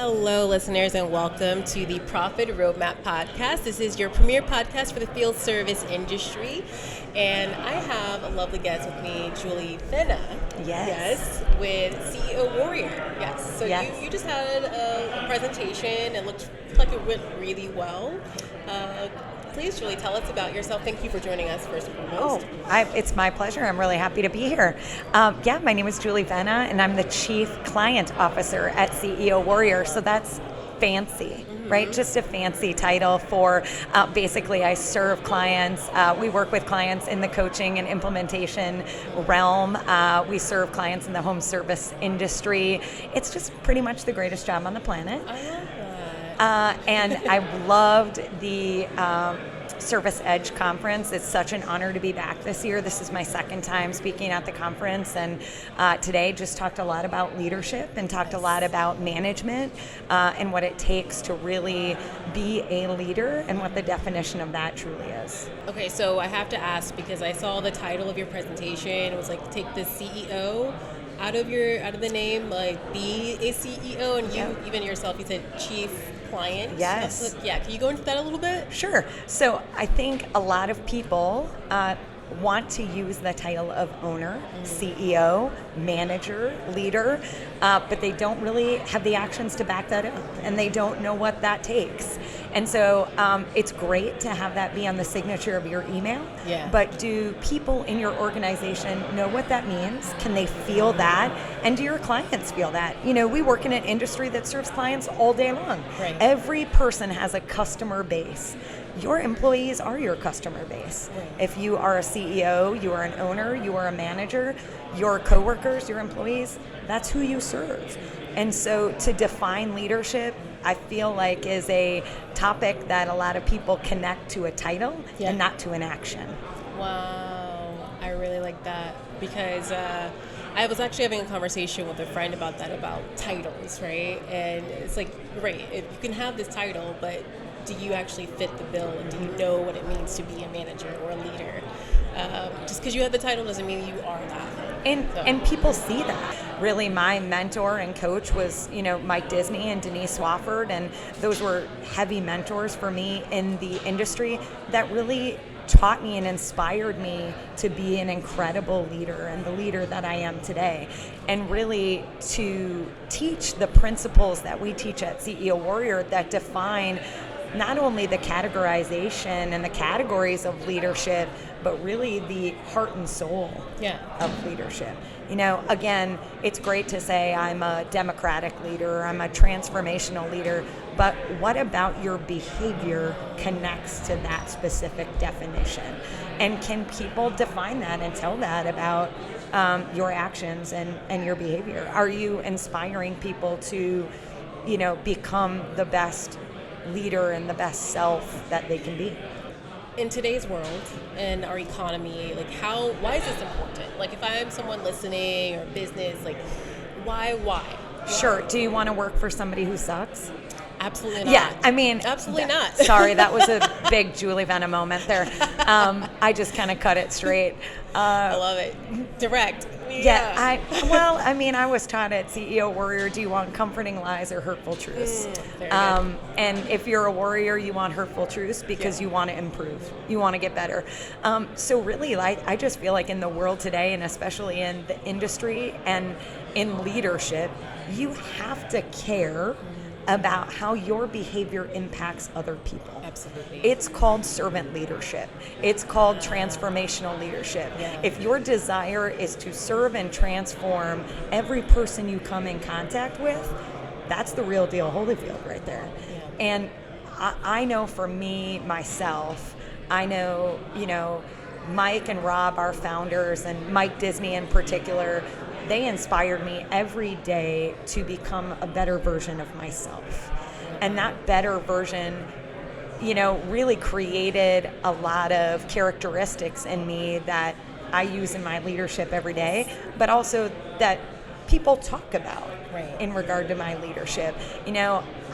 Hello, listeners, and welcome to the Profit Roadmap Podcast. This is your premier podcast for the field service industry. And I have a lovely guest with me, Julie Vena. Yes. With CEO Warrior. Yes. So yes. You just had a presentation. It looked like it went really well. Please, Julie, tell us about yourself. Thank you for joining us, first and foremost. It's my pleasure. I'm really happy to be here. My name is Julie Vena, and I'm the Chief Client Officer at CEO Warrior. So that's fancy, right? Just a fancy title for basically I serve clients. We work with clients in the coaching and implementation realm. We serve clients in the home service industry. It's just pretty much the greatest job on the planet. I love that. And I loved the Service Edge conference. It's such an honor to be back this year. This is my second time speaking at the conference, and today just talked a lot about leadership and talked a lot about management and what it takes to really be a leader and what the definition of that truly is. Okay, so I have to ask, because I saw the title of your presentation. It was like, take the CEO out of the name, like be a CEO, and you even yourself, you said Chief Client. Yes. Can you go into that a little bit? Sure. So I think a lot of people want to use the title of owner, CEO, manager, leader, but they don't really have the actions to back that up, and they don't know what that takes. And so it's great to have that be on the signature of your email, but do people in your organization know what that means? Can they feel that? And do your clients feel that? You know, we work in an industry that serves clients all day long. Right. Every person has a customer base. Your employees are your customer base. Right. If you are a CEO, you are an owner, you are a manager, your coworkers, your employees, that's who you serve. And so to define leadership, I feel like is a topic that a lot of people connect to a title and not to an action. Wow, I really like that, because I was actually having a conversation with a friend about that, about titles, right? And it's like, great, if you can have this title, but do you actually fit the bill, and do you know what it means to be a manager or a leader? Just because you have the title doesn't mean you are that. And people see that. Really, my mentor and coach was, Mike Disney and Denise Swafford, and those were heavy mentors for me in the industry that really taught me and inspired me to be an incredible leader and the leader that I am today. And really to teach the principles that we teach at CEO Warrior that define not only the categorization and the categories of leadership, but really the heart and soul of leadership. Again, it's great to say I'm a democratic leader, I'm a transformational leader, but what about your behavior connects to that specific definition? And can people define that and tell that about your actions and your behavior? Are you inspiring people to, become the best leader and the best self that they can be? In today's world and our economy, why is this important? Like, if I'm someone listening or business, why? Sure. Do you want to work for somebody who sucks? Absolutely not. Yeah, I mean, absolutely not. Sorry, that was a big Julie Vena moment there. I just kind of cut it straight. I love it. Direct. I was taught at CEO Warrior, do you want comforting lies or hurtful truths? And if you're a warrior, you want hurtful truths because you want to improve. You want to get better. So really, I just feel like in the world today, and especially in the industry and in leadership, you have to care about how your behavior impacts other people. Absolutely. It's called servant leadership. It's called transformational leadership. Yeah. If your desire is to serve and transform every person you come in contact with, that's the real deal Holyfield right there. Yeah. And I know for me, myself, I know, Mike and Rob, our founders, and Mike Disney in particular, they inspired me every day to become a better version of myself. And that better version, really created a lot of characteristics in me that I use in my leadership every day, but also that people talk about. in regard to my leadership.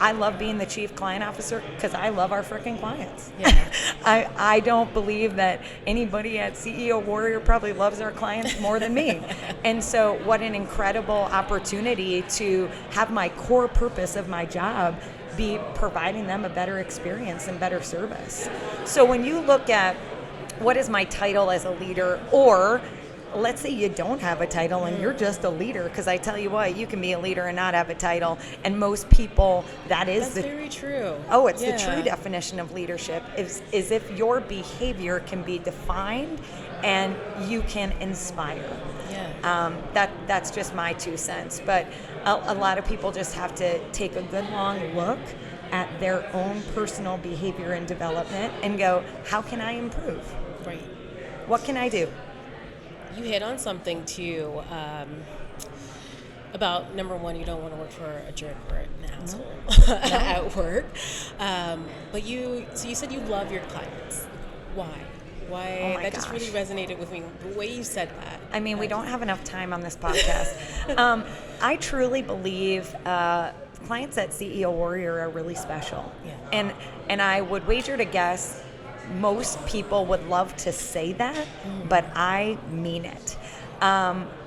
I love being the chief client officer because I love our freaking clients. Yeah. I don't believe that anybody at CEO Warrior probably loves our clients more than me. And so what an incredible opportunity to have my core purpose of my job be providing them a better experience and better service. So when you look at what is my title as a leader, or let's say you don't have a title and you're just a leader, because I tell you what, you can be a leader and not have a title, and most people, that's very true. Oh, it's the true definition of leadership, is if your behavior can be defined and you can inspire. That's just my 2 cents. But a lot of people just have to take a good long look at their own personal behavior and development and go, how can I improve? Right. What can I do? You hit on something too, about number one, you don't want to work for a jerk or an asshole at work. But you said you love your clients. Why? Oh That just really resonated with me, the way you said that. I mean, we don't have enough time on this podcast. I truly believe clients at CEO Warrior are really special. Yeah. And I would wager to guess most people would love to say that, but I mean it.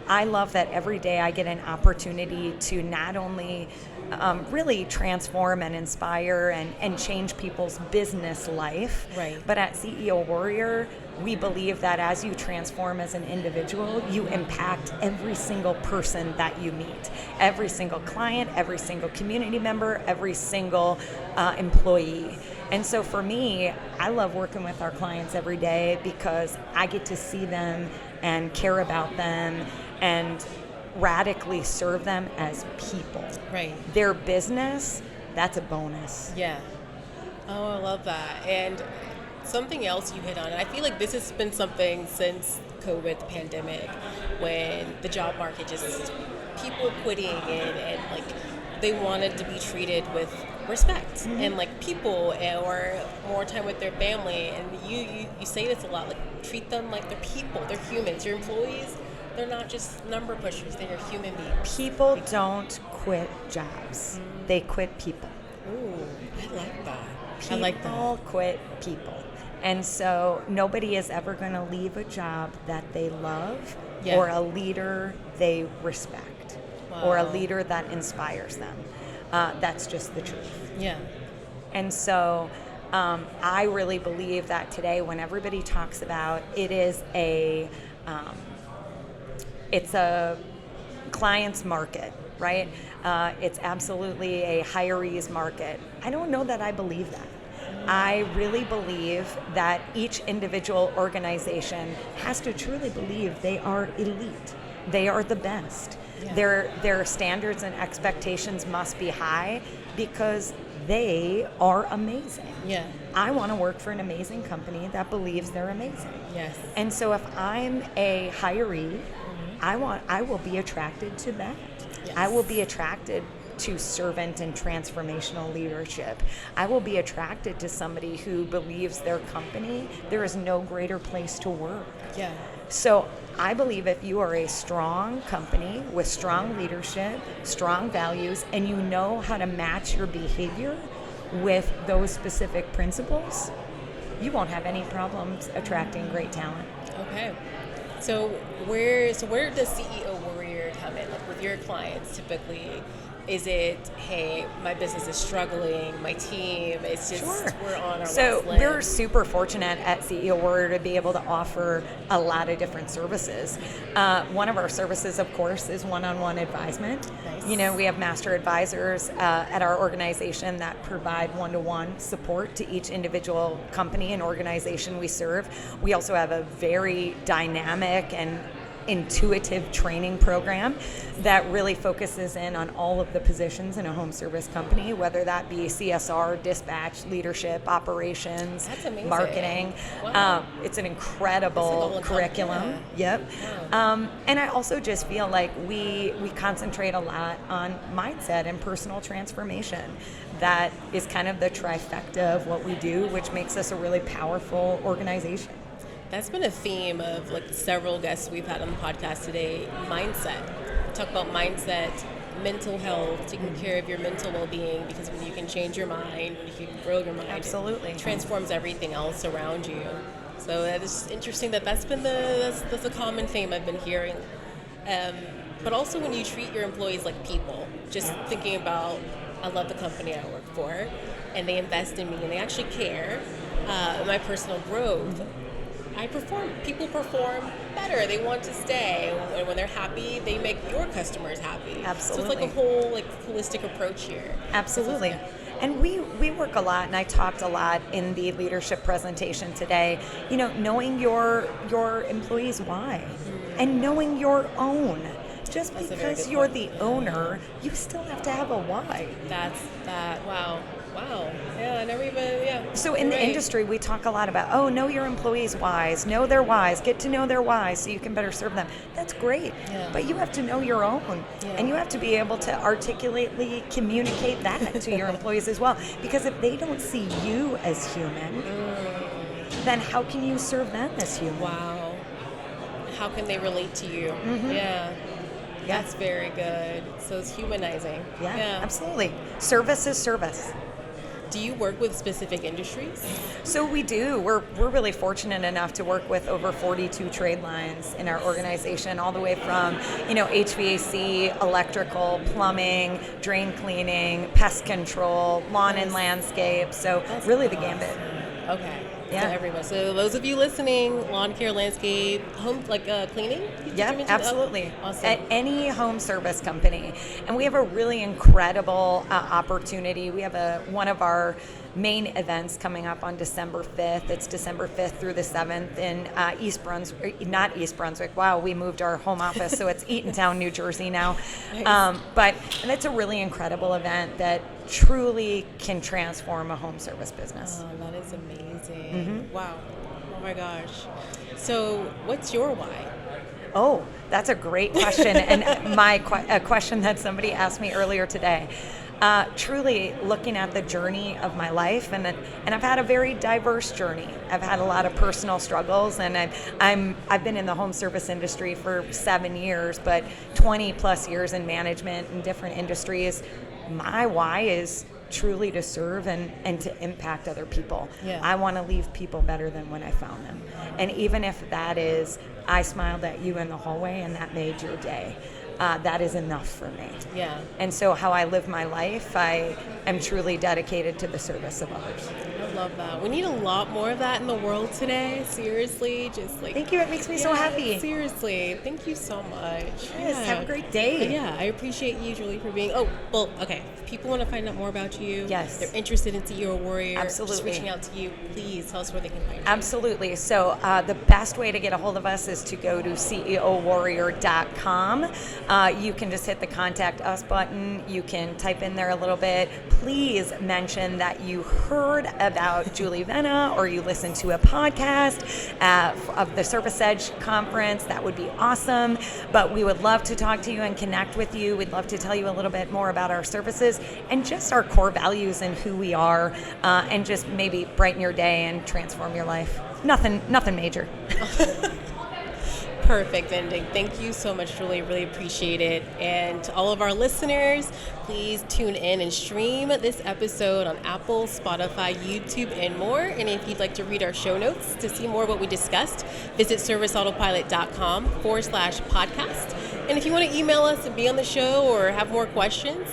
I love that every day I get an opportunity to not only really transform and inspire and change people's business life, right, but at CEO Warrior, we believe that as you transform as an individual, you impact every single person that you meet, every single client, every single community member, every single employee. And so for me, I love working with our clients every day because I get to see them and care about them and radically serve them as people. Right. Their business, that's a bonus. Yeah. Oh, I love that. And something else you hit on, and I feel like this has been something since COVID, the pandemic, when the job market just, people quitting and like they wanted to be treated with respect and like people, or more time with their family. And you say this a lot, like treat them like they're people, they're humans. Your employees, they're not just number pushers, they're human beings. People don't quit jobs. They quit people. Ooh, I like that. People quit people. And so nobody is ever going to leave a job that they love or a leader they respect or a leader that inspires them. That's just the truth. Yeah. And so I really believe that today when everybody talks about it's a client's market, right? It's absolutely a hirees market. I don't know that I believe that. I really believe that each individual organization has to truly believe they are elite. They are the best. Yeah. Their standards and expectations must be high because they are amazing. Yeah. I want to work for an amazing company that believes they're amazing. Yes. And so if I'm a hiree, I will be attracted to that. Yes. I will be attracted to servant and transformational leadership. I will be attracted to somebody who believes their company, there is no greater place to work. Yeah. So I believe if you are a strong company with strong leadership, strong values, and you know how to match your behavior with those specific principles, you won't have any problems attracting great talent. Okay. So where does CEO Warrior come in? Like with your clients typically? Is it, hey, my business is struggling, my team, it's just, we're on our last leg? So we're super fortunate at CEO Warrior to be able to offer a lot of different services. One of our services, of course, is one-on-one advisement. Nice. You know, we have master advisors at our organization that provide one-to-one support to each individual company and organization we serve. We also have a very dynamic and intuitive training program that really focuses in on all of the positions in a home service company, whether that be CSR, dispatch, leadership, operations, marketing. Wow. It's an incredible curriculum. Yeah. Yep. Wow. And I also just feel like we concentrate a lot on mindset and personal transformation. That is kind of the trifecta of what we do, which makes us a really powerful organization. That's been a theme of like several guests we've had on the podcast today, mindset. We talk about mindset mental health, taking care of your mental well-being, because when you can change your mind, when you can grow your mind, Absolutely. it transforms everything else around you. So that is interesting that's a common theme I've been hearing. But also when you treat your employees like people, just thinking about, I love the company I work for, and they invest in me, and they actually care, my personal growth. People perform better. They want to stay. And when they're happy, they make your customers happy. Absolutely. So it's like a whole holistic approach here. Absolutely. And we work a lot, and I talked a lot in the leadership presentation today, knowing your employees' why, and knowing your own. Just because you're the owner, you still have to have a why. Wow. Yeah, I never even, So in the industry, we talk a lot about, know your employees' whys, know their whys, get to know their whys so you can better serve them. That's great. Yeah. But you have to know your own. Yeah. And you have to be able to articulately communicate that to your employees as well. Because if they don't see you as human, then how can you serve them as human? Wow. How can they relate to you? Mm-hmm. Yeah. That's very good. So it's humanizing. Yeah, absolutely. Service is service. Do you work with specific industries? So we do. We're really fortunate enough to work with over 42 trade lines in our organization, all the way from, HVAC, electrical, plumbing, drain cleaning, pest control, lawn and landscape. So that's really the gambit. Okay. Yeah. So everyone. So those of you listening, lawn care, landscape, home cleaning? Yeah, absolutely. Oh, awesome. At any home service company. And we have a really incredible opportunity. We have one of our main events coming up on December 5th. It's December 5th through the 7th in not East Brunswick. Wow, we moved our home office, so it's Eatontown, New Jersey now. Nice. And it's a really incredible event that truly can transform a home service business. Oh, that is amazing. Mm-hmm. Wow. Oh my gosh. So what's your why? Oh, that's a great question. And a question that somebody asked me earlier today. Truly looking at the journey of my life, and I've had a very diverse journey. I've had a lot of personal struggles, and I've been in the home service industry for 7 years, but 20 plus years in management in different industries. My why is truly to serve and to impact other people. Yeah. I want to leave people better than when I found them. And even if that is, I smiled at you in the hallway and that made your day. That is enough for me. Yeah. And so how I live my life, I am truly dedicated to the service of others. I love that. We need a lot more of that in the world today. Seriously, Thank you. It makes me so happy. Seriously, thank you so much. Yes. Have a great day. Yeah, I appreciate you, Julie, for being. Okay. If people want to find out more about you, yes, they're interested in CEO Warrior, absolutely, just reaching out to you, please tell us where they can find you. Absolutely. So the best way to get a hold of us is to go to ceowarrior.com. You can just hit the contact us button. You can type in there a little bit. Please mention that you heard about Julie Vena or you listened to a podcast of the Service Edge conference. That would be awesome. But we would love to talk to you and connect with you. We'd love to tell you a little bit more about our services and just our core values and who we are, and just maybe brighten your day and transform your life. Nothing major. Perfect ending. Thank you so much, Julie. Really appreciate it. And to all of our listeners, please tune in and stream this episode on Apple, Spotify, YouTube, and more. And if you'd like to read our show notes to see more of what we discussed, visit serviceautopilot.com/podcast. And if you want to email us and be on the show or have more questions,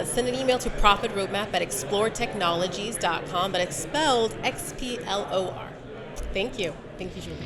send an email to profitroadmap@exploretechnologies.com, but it's spelled XPLOR. Thank you. Thank you, Julie.